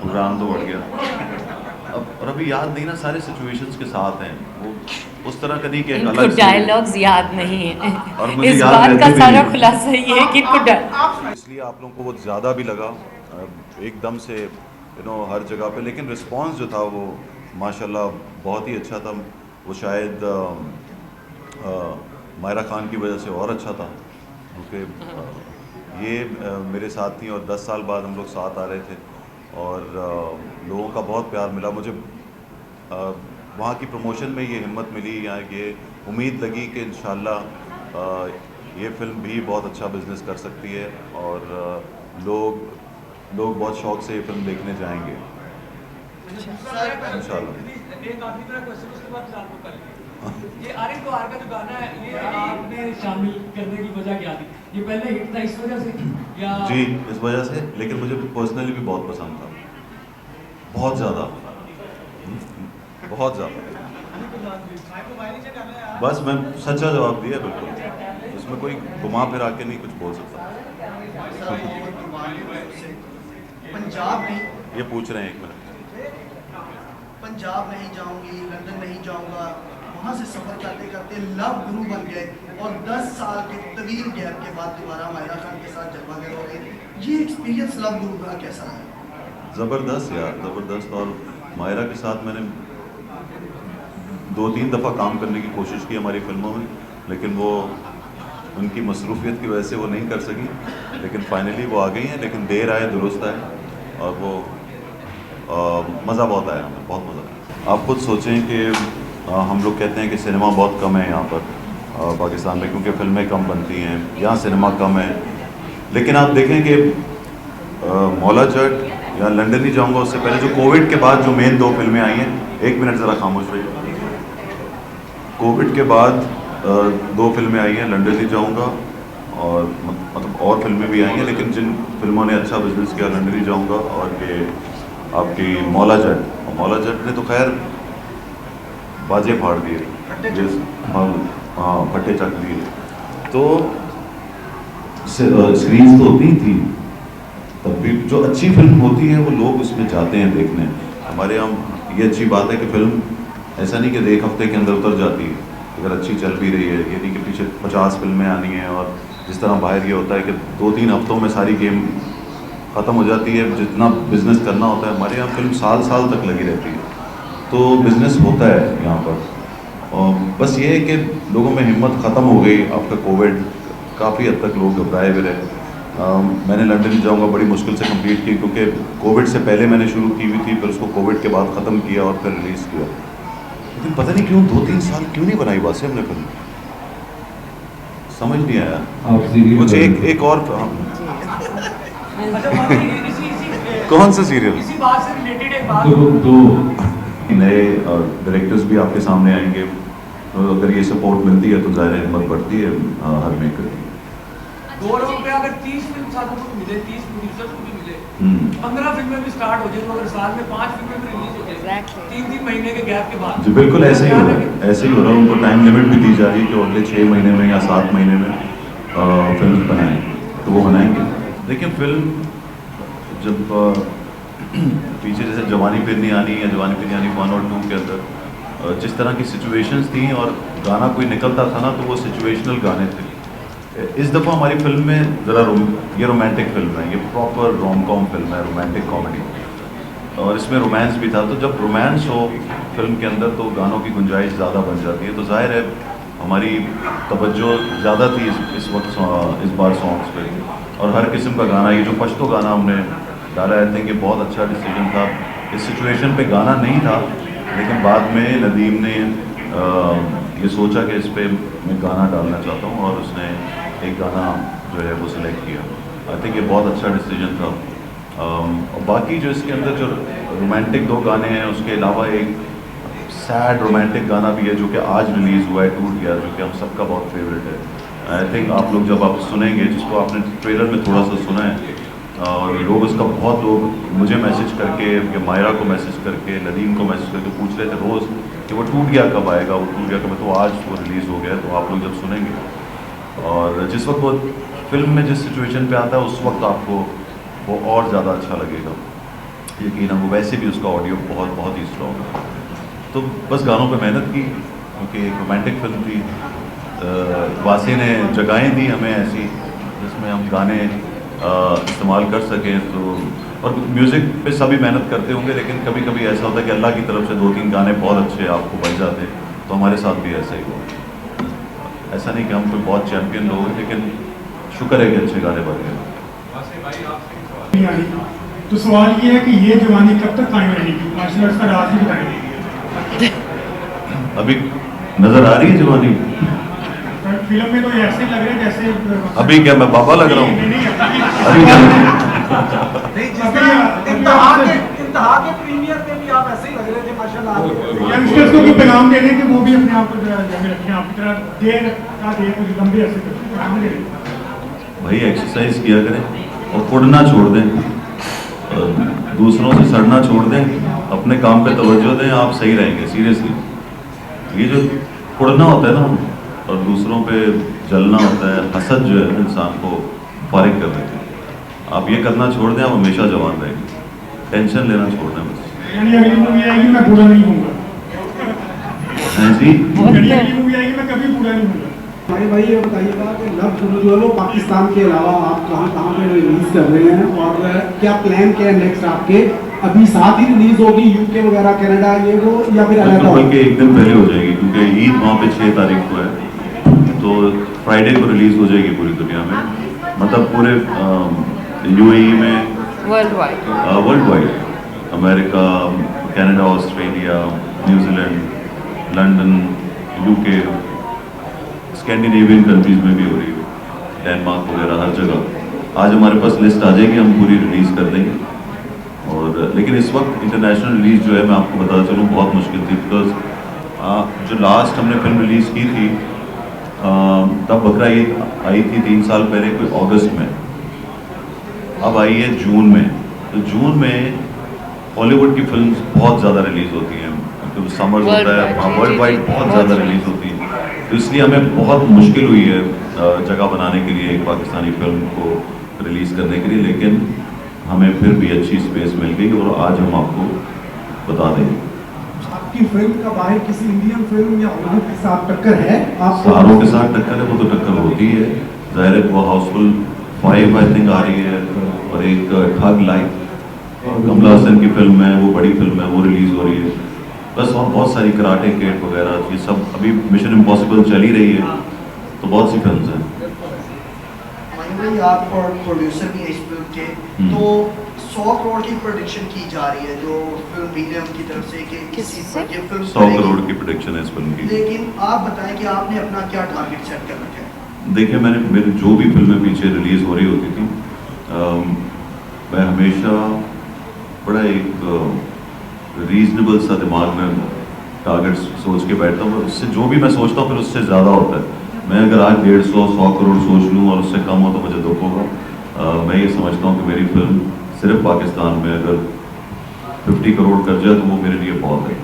Programme तो बढ़ गया। अब और अभी याद नहीं ना, सारे सिचुएशंस के साथ हैं वो, उस तरह का नहीं कि एक इनको अलग से। डायलॉग्स याद नहीं है। और मुझे इस याद बात का रहते भी सारा नहीं। खुलासा ये है कि इनको इसलिए आप लोगों को वो ज़्यादा भी लगा एकदम से, हर जगह पे, लेकिन रिस्पांस जो था वो माशाल्लाह बहुत ही अच्छा था। वो शायद मायरा खान की वजह से और अच्छा था, क्योंकि ये मेरे साथ थी और 10 साल बाद हम लोग साथ आ रहे थे, और लोगों का बहुत प्यार मिला मुझे। वहाँ की प्रमोशन में ये हिम्मत मिली, या ये उम्मीद लगी कि इंशाल्लाह ये फ़िल्म भी बहुत अच्छा बिज़नेस कर सकती है, और लोग लोग बहुत शौक़ से ये फ़िल्म देखने जाएंगे इंशाल्लाह। एक आखिरी मेरा क्वेश्चन, उसके बाद फिर आपको कर लेंगे। ये आरिफ द्वार का जो गाना है, ये आपने शामिल करने की वजह क्या थी? ये पहले हिट था इस वजह से या? जी, इस वजह से, लेकिन मुझे पर्सनली भी बहुत पसंद था, बहुत ज़्यादा, बहुत ज़्यादा। बस मैं सच्चा जवाब दिया बिल्कुल, इसमें कोई घुमा फिरा के नहीं कुछ बोल सकता। पंजाब नहीं, ये पूछ रहे हैं, एक मिनट। पंजाब नहीं जाऊंगी, लंदन नहीं जाऊंगा, वहाँ से सफ़र करते करते लव गुरु बन गए और 10 साल के तवील गैप के बाद दोबारा मायरा खान के साथ जलवागर हो गए। ये एक्सपीरियंस लव गुरु का कैसा है? ज़बरदस्त यार, ज़बरदस्त। और मायरा के साथ मैंने 2-3 दफ़ा काम करने की कोशिश की हमारी फ़िल्मों में, लेकिन वो उनकी मसरूफ़ियत की वजह से वो नहीं कर सकी, लेकिन फाइनली वो आ गई हैं। लेकिन देर आए दुरुस्त आए, और वो मज़ा बहुत आया, हमें बहुत मज़ा आया। आप खुद सोचें कि हम लोग कहते हैं कि सिनेमा बहुत कम है यहाँ पर पाकिस्तान में, क्योंकि फ़िल्में कम बनती हैं, यहाँ सिनेमा कम है। लेकिन आप देखें कि मौला जट या लंदन ही जाऊँगा, उससे पहले जो कोविड के बाद जो मेन 2 फिल्में आई हैं, 1 मिनट ज़रा खामोश रहिए। कोविड के बाद 2 फिल्में आई हैं, लंदन ही जाऊँगा, और मतलब और फिल्में भी आई हैं, लेकिन जिन फिल्मों ने अच्छा बिजनेस किया, लंदन ही जाऊँगा और ये आपकी मौला जट ने तो खैर बाजे फाड़ दिए, हाँ फटे चक दिए। तो स्क्रीन तो होती ही थी, तब भी जो अच्छी फिल्म होती है वो लोग उसमें जाते हैं देखने। हमारे यहाँ ये अच्छी बात है कि फिल्म ऐसा नहीं कि 1 हफ्ते के अंदर उतर जाती है, अगर अच्छी चल भी रही है। ये नहीं कि पीछे 50 फिल्में आनी हैं, और जिस तरह बाहर ये होता है कि 2-3 हफ्तों में सारी गेम ख़त्म हो जाती है। जितना बिज़नेस करना होता है, हमारे यहाँ फिल्म साल तक लगी रहती है, तो बिज़नेस होता है यहाँ पर। और बस ये है कि लोगों में हिम्मत ख़त्म हो गई आफ्टर कोविड, काफ़ी हद तक लोग घबराए हुए रहे। मैंने लंदन जाऊँगा बड़ी मुश्किल से कंप्लीट की, क्योंकि कोविड से पहले मैंने शुरू की हुई थी, फिर उसको कोविड के बाद ख़त्म किया और फिर रिलीज़ किया। लेकिन पता नहीं क्यों 2-3 साल क्यों नहीं बनाई वासे हमने फिल्म, समझ नहीं आया। कुछ एक और अच्छा, इसी कौन सा सीरियल? इसी बात से रिलेटेड एक बात, दो नए डायरेक्टर्स भी आपके सामने आएंगे, तो अगर ये सपोर्ट मिलती है तो ज़ाहिर हिम्मत बढ़ती है हर मेकर की। गौरव पे अगर 30 फिल्म साथों को भी मिले, 30 प्रोड्यूसर्स को भी मिले, 15 फिल्में भी स्टार्ट हो जाए, तो अगर साल में 5 फिल्में भी रिलीज हो जाए 3-3 महीने के गैप के बाद, जी बिल्कुल ऐसे ही हो रहा है, ऐसे ही हो रहा है। उनको टाइम लिमिट भी दी जा रही है कि अगले 6 महीने में या 7 महीने में फिल्म बनाएं, तो वो बनाएंगे। देखिए फिल्म जब पीछे जैसे जवानी फिर नहीं आनी या जवानी फिर नहीं आनी 1 और 2 के अंदर जिस तरह की सिचुएशंस थी और गाना कोई निकलता था ना, तो वो सिचुएशनल गाने थे। इस दफ़ा हमारी फिल्म में ज़रा ये रोमांटिक फिल्म है, ये प्रॉपर रोम कॉम फिल्म है, रोमांटिक कॉमेडी, और इसमें रोमांस भी था। तो जब रोमांस हो फिल्म के अंदर तो गानों की गुंजाइश ज़्यादा बन जाती है, तो जाहिर है हमारी तवज्जो ज़्यादा थी इस वक्त इस बार सॉन्ग्स पे, और हर किस्म का गाना। ये जो पश्तो गाना हमने डाला, आई थिंक ये बहुत अच्छा डिसीजन था। इस सिचुएशन पे गाना नहीं था, लेकिन बाद में नदीम ने ये सोचा कि इस पे मैं गाना डालना चाहता हूँ, और उसने एक गाना जो है वो सिलेक्ट किया। आई थिंक ये बहुत अच्छा डिसीजन था। और बाकी जो इसके अंदर जो रोमांटिक 2 गाने हैं, उसके अलावा एक सैड रोमांटिक गाना भी है जो कि आज रिलीज़ हुआ है, टूट गया, जो कि हम सबका बहुत फेवरेट है। आई थिंक आप लोग जब आप सुनेंगे, जिसको आपने ट्रेलर में थोड़ा सा सुना है, और लोग उसका बहुत लोग मुझे मैसेज करके, मायरा को मैसेज करके, नदीम को मैसेज करके पूछ रहे थे रोज़ कि वो टूट गया कब आएगा, वो टूट गया कब। तो आज वो रिलीज़ हो गया, तो आप लोग जब सुनेंगे, और जिस वक्त वो फिल्म में जिस सिचुएशन पे आता है, उस वक्त आपको वो और ज़्यादा अच्छा लगेगा। यकीन है वो वैसे भी उसका ऑडियो बहुत बहुत ही स्ट्रॉन्ग है। तो बस गानों पे मेहनत की क्योंकि एक रोमांटिक फिल्म थी। वासी ने जगहें दी हमें ऐसी जिसमें हम गाने इस्तेमाल कर सकें। तो और म्यूज़िक पे सभी मेहनत करते होंगे, लेकिन कभी कभी ऐसा होता है कि अल्लाह की तरफ से 2-3 गाने बहुत अच्छे आपको बन जाते हैं। तो हमारे साथ भी ऐसा ही हुआ। ऐसा नहीं कि हम कोई बहुत चैम्पियन लोग हैं, लेकिन शुक्र है कि अच्छे गाने बन गए। तो सवाल ये है कि ये जवानी कब तक कायम रहेगी? मार्शल आर्ट्स का राज भी बताएंगे। अभी नजर आ रही है जवानी? फिल्म में तो ये ऐसे लग रहे हैं जैसे अभी क्या मैं बाबा लग रहा हूँ? अभी नहीं, जिस तरह इंतहा के प्रीमियर पे भी आप ऐसे ही लग रहे थे माशाल्लाह। यंगस्टर्स को भी पैगाम दे दें कि वो भी अपने आप को जगह रखें, आपकी तरह देर का देर कुछ लंबे अरसे तक पैगाम दे दें। भाई एक्सरसाइज किया करें और उड़ना छोड़ दें, दूसरों से सड़ना छोड़ दें, अपने काम पे तवज्जो दें, आप सही रहेंगे। सीरियसली ये जो उड़ना होता है ना और दूसरों पे जलना होता है, हसद जो है इंसान को फारिग कर देती है। आप ये करना छोड़ दें, आप हमेशा जवान रहेंगे। टेंशन लेना छोड़ दें बस। यानी अगली मूवी आएगी मैं बुरा नहीं होऊंगा। हैं जी? यानी अगली मूवी आएगी मैं कभी बुरा नहीं होऊंगा। भाई ये बताइएगा कि लव गुरु जो है वो पाकिस्तान के अलावा आप कहाँ कहाँ पे रिलीज कर रहे हैं और क्या प्लान क्या है नेक्स्ट आपके? अभी साथ ही रिलीज होगी यूके वगैरह कनाडा ये वो या फिर अलग तो बल्कि एक दिन पहले हो जाएगी क्योंकि ईद वहाँ पे 6 तारीख को है, तो फ्राइडे को रिलीज हो जाएगी पूरी दुनिया में, मतलब पूरे यूएई में, world wide, America, Canada, Australia, New Zealand, London, UK, Scandinavian countries में भी हो रही है, डेनमार्क वगैरह हर जगह। आज हमारे पास लिस्ट आ जाएगी, हम पूरी रिलीज़ कर देंगे। और लेकिन इस वक्त इंटरनेशनल रिलीज़ जो है मैं आपको बताता चलूँ बहुत मुश्किल थी, बिकॉज जो लास्ट हमने फिल्म रिलीज़ की थी तब बकरा ईद आई थी 3 साल पहले, कोई अगस्त में, अब आई है जून में। तो जून में हॉलीवुड की फिल्म्स बहुत ज़्यादा रिलीज़ होती हैं, तो समर्स होता है, वर्ल्ड वाइड बहुत ज़्यादा रिलीज़ होती है। तो इसलिए हमें बहुत मुश्किल हुई है जगह बनाने के लिए एक पाकिस्तानी फिल्म को रिलीज़ करने के लिए, लेकिन हमें फिर भी अच्छी स्पेस मिल गई और आज हम आपको बता देंगे। आपकी फिल्म का बाहर किसी इंडियन फिल्म या हॉलीवुड के साथ टक्कर है? आप सारों के साथ टक्कर है, वो तो टक्कर होती है, ज़ाहिर है। वो हाउसफुल 5 आई थिंक आ रही है, और एक ठग लाइफ कमला हसन की फिल्म है, वो बड़ी फिल्म है, वो रिलीज़ हो रही है। बस और बहुत सारी कराटे किड वगैरह ये सब, अभी मिशन इम्पॉसिबल चल ही रही है, तो बहुत सी फिल्म हैं। भाई आप और प्रोड्यूसर भी हैं इस फिल्म के, तो 100 करोड़ की प्रोडिक्शन की जा रही है जो फिल्म मीडियम की तरफ से कि ये फिल्म 100 करोड़ की प्रोडिक्शन है इस फिल्म की। लेकिन आप बताएं कि आपने अपना क्या टारगेट सेट कर रखा है? देखिए, मेरी जो भी फिल्में पीछे रिलीज़ हो रही होती थी, मैं हमेशा बड़ा एक रीजनेबल सा दिमाग में टारगेट सोच के बैठता हूँ। उससे जो भी मैं सोचता हूँ फिर उससे ज़्यादा होता है। मैं अगर आज 150-100 करोड़ सोच लूँ और उससे कम हो तो मुझे दुख होगा। मैं ये समझता हूँ कि मेरी फिल्म सिर्फ पाकिस्तान में अगर 50 करोड़ कर जाए तो वो मेरे लिए बहुत है,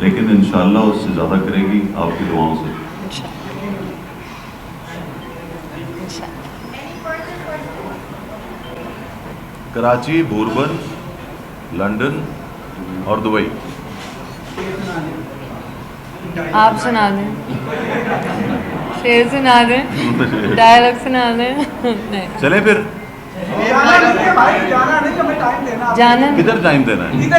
लेकिन इंशाल्लाह उससे ज़्यादा करेगी आपकी दुआओं से। कराची, बोरबन, लंदन और दुबई। आप सुना दें, शेर सुना दें, डायलॉग सुना दें। नहीं चले फिर, जाना नहीं है भाई, जाना नहीं, हमें टाइम देना। जाना किधर टाइम देना है?